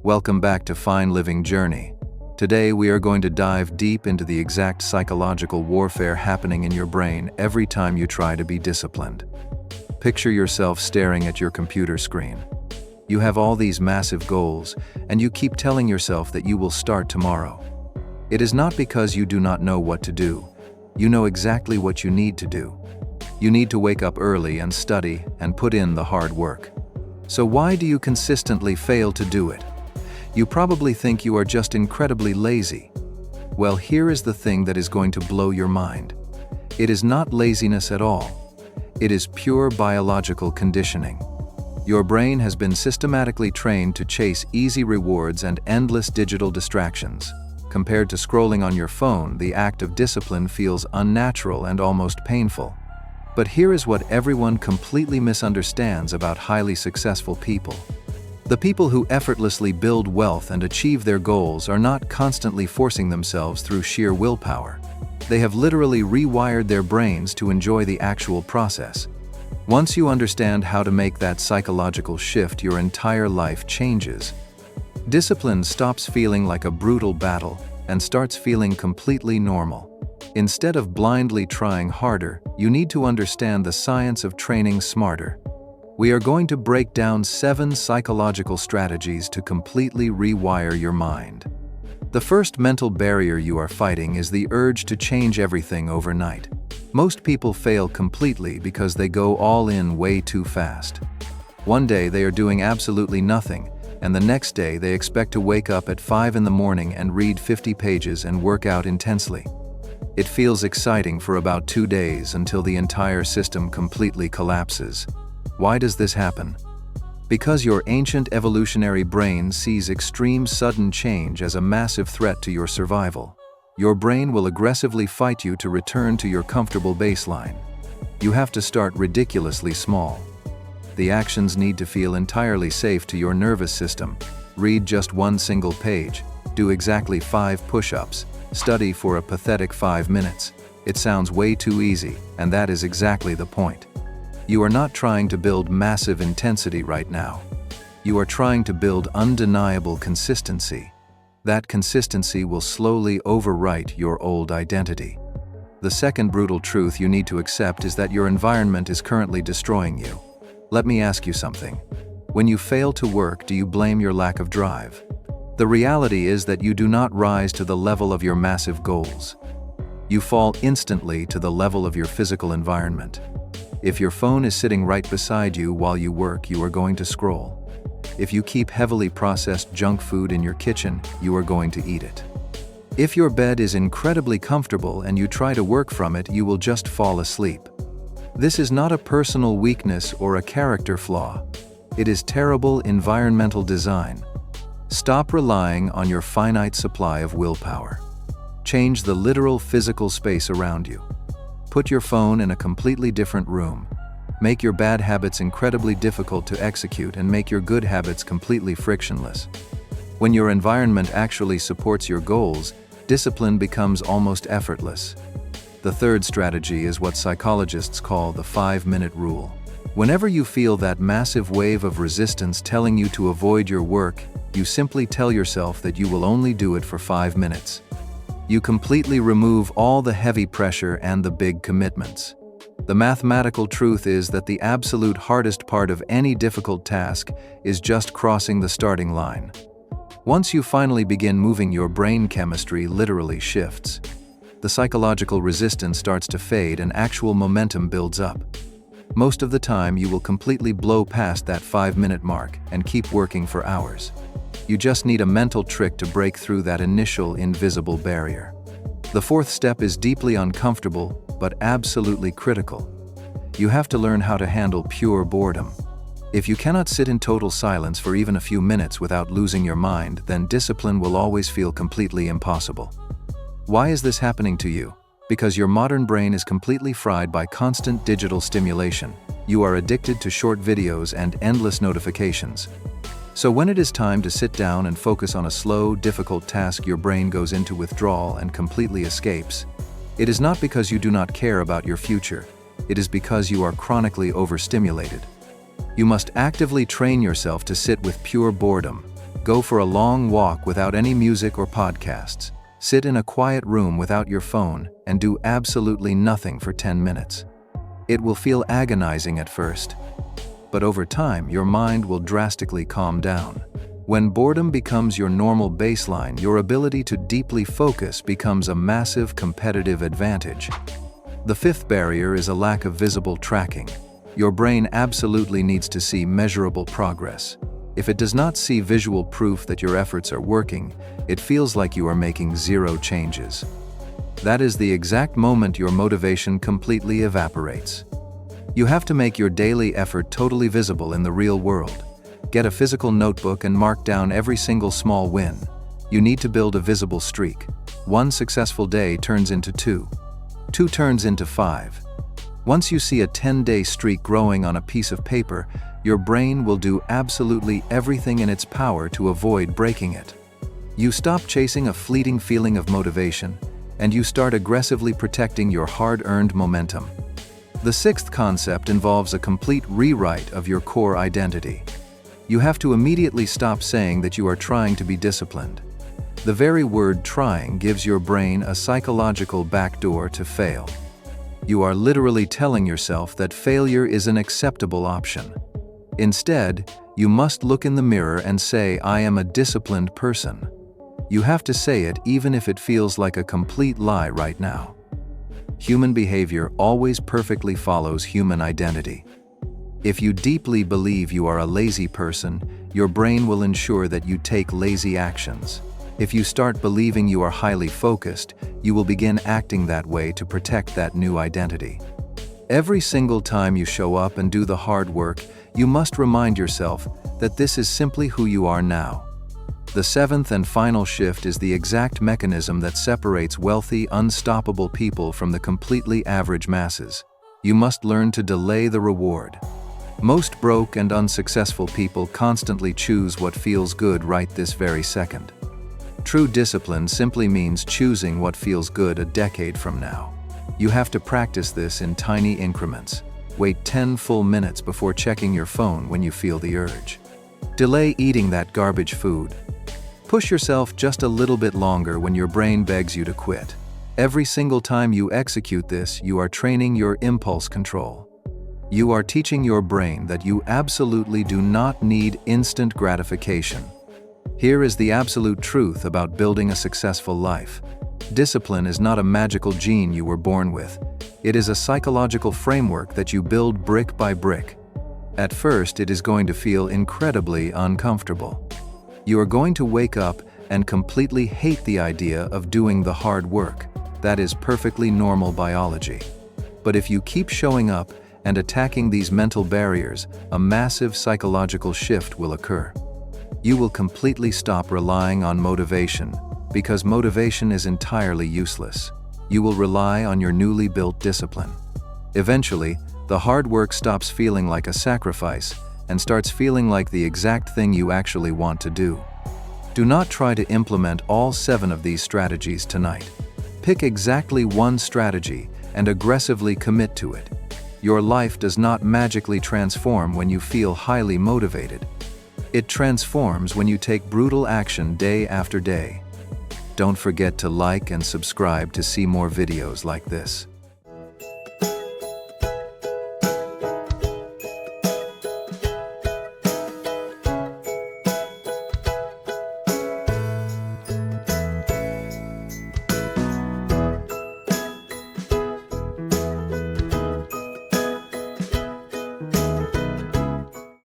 Welcome back to Fine Living Journey. Today we are going to dive deep into the exact psychological warfare happening in your brain every time you try to be disciplined. Picture yourself staring at your computer screen. You have all these massive goals, and you keep telling yourself that you will start tomorrow. It is not because you do not know what to do. You know exactly what you need to do. You need to wake up early and study and put in the hard work. So why do you consistently fail to do it? You probably think you are just incredibly lazy. Well, here is the thing that is going to blow your mind. It is not laziness at all. It is pure biological conditioning. Your brain has been systematically trained to chase easy rewards and endless digital distractions. Compared to scrolling on your phone, the act of discipline feels unnatural and almost painful. But here is what everyone completely misunderstands about highly successful people. The people who effortlessly build wealth and achieve their goals are not constantly forcing themselves through sheer willpower. They have literally rewired their brains to enjoy the actual process. Once you understand how to make that psychological shift, your entire life changes. Discipline stops feeling like a brutal battle and starts feeling completely normal. Instead of blindly trying harder, you need to understand the science of training smarter. We are going to break down 7 psychological strategies to completely rewire your mind. The first mental barrier you are fighting is the urge to change everything overnight. Most people fail completely because they go all in way too fast. One day they are doing absolutely nothing, and the next day they expect to wake up at 5 in the morning and read 50 pages and work out intensely. It feels exciting for about 2 days until the entire system completely collapses. Why does this happen? Because your ancient evolutionary brain sees extreme sudden change as a massive threat to your survival. Your brain will aggressively fight you to return to your comfortable baseline. You have to start ridiculously small. The actions need to feel entirely safe to your nervous system. Read just 1 single page, do exactly 5 push-ups, study for a pathetic 5 minutes. It sounds way too easy, and that is exactly the point. You are not trying to build massive intensity right now. You are trying to build undeniable consistency. That consistency will slowly overwrite your old identity. The second brutal truth you need to accept is that your environment is currently destroying you. Let me ask you something. When you fail to work, do you blame your lack of drive? The reality is that you do not rise to the level of your massive goals. You fall instantly to the level of your physical environment. If your phone is sitting right beside you while you work, you are going to scroll. If you keep heavily processed junk food in your kitchen, you are going to eat it. If your bed is incredibly comfortable and you try to work from it, you will just fall asleep. This is not a personal weakness or a character flaw. It is terrible environmental design. Stop relying on your finite supply of willpower. Change the literal physical space around you. Put your phone in a completely different room. Make your bad habits incredibly difficult to execute and make your good habits completely frictionless. When your environment actually supports your goals, discipline becomes almost effortless. The third strategy is what psychologists call the 5-minute rule. Whenever you feel that massive wave of resistance telling you to avoid your work, you simply tell yourself that you will only do it for 5 minutes. You completely remove all the heavy pressure and the big commitments. The mathematical truth is that the absolute hardest part of any difficult task is just crossing the starting line. Once you finally begin moving, your brain chemistry literally shifts. The psychological resistance starts to fade and actual momentum builds up. Most of the time, you will completely blow past that 5-minute mark and keep working for hours. You just need a mental trick to break through that initial invisible barrier. The fourth step is deeply uncomfortable, but absolutely critical. You have to learn how to handle pure boredom. If you cannot sit in total silence for even a few minutes without losing your mind, then discipline will always feel completely impossible. Why is this happening to you? Because your modern brain is completely fried by constant digital stimulation. You are addicted to short videos and endless notifications. So when it is time to sit down and focus on a slow, difficult task, your brain goes into withdrawal and completely escapes. It is not because you do not care about your future. It is because you are chronically overstimulated. You must actively train yourself to sit with pure boredom. Go for a long walk without any music or podcasts. Sit in a quiet room without your phone and do absolutely nothing for 10 minutes. It will feel agonizing at first, but over time your mind will drastically calm down. When boredom becomes your normal baseline, your ability to deeply focus becomes a massive competitive advantage. The fifth barrier is a lack of visible tracking. Your brain absolutely needs to see measurable progress. If it does not see visual proof that your efforts are working, it feels like you are making zero changes. That is the exact moment your motivation completely evaporates. You have to make your daily effort totally visible in the real world. Get a physical notebook and mark down every single small win. You need to build a visible streak. 1 successful day turns into 2. 2 turns into 5. Once you see a 10-day streak growing on a piece of paper, your brain will do absolutely everything in its power to avoid breaking it. You stop chasing a fleeting feeling of motivation, and you start aggressively protecting your hard-earned momentum. The sixth concept involves a complete rewrite of your core identity. You have to immediately stop saying that you are trying to be disciplined. The very word trying gives your brain a psychological backdoor to fail. You are literally telling yourself that failure is an acceptable option. Instead, you must look in the mirror and say, "I am a disciplined person." You have to say it even if it feels like a complete lie right now. Human behavior always perfectly follows human identity. If you deeply believe you are a lazy person, your brain will ensure that you take lazy actions. If you start believing you are highly focused, you will begin acting that way to protect that new identity. Every single time you show up and do the hard work, you must remind yourself that this is simply who you are now. The seventh and final shift is the exact mechanism that separates wealthy, unstoppable people from the completely average masses. You must learn to delay the reward. Most broke and unsuccessful people constantly choose what feels good right this very second. True discipline simply means choosing what feels good a decade from now. You have to practice this in tiny increments. Wait 10 full minutes before checking your phone when you feel the urge. Delay eating that garbage food. Push yourself just a little bit longer when your brain begs you to quit. Every single time you execute this, you are training your impulse control. You are teaching your brain that you absolutely do not need instant gratification. Here is the absolute truth about building a successful life. Discipline is not a magical gene you were born with. It is a psychological framework that you build brick by brick. At first, it is going to feel incredibly uncomfortable. You are going to wake up and completely hate the idea of doing the hard work. That is perfectly normal biology. But if you keep showing up and attacking these mental barriers, a massive psychological shift will occur. You will completely stop relying on motivation, because motivation is entirely useless. You will rely on your newly built discipline. Eventually, the hard work stops feeling like a sacrifice and starts feeling like the exact thing you actually want to do. Do not try to implement all 7 of these strategies tonight. Pick exactly one strategy and aggressively commit to it. Your life does not magically transform when you feel highly motivated. It transforms when you take brutal action day after day. Don't forget to like and subscribe to see more videos like this.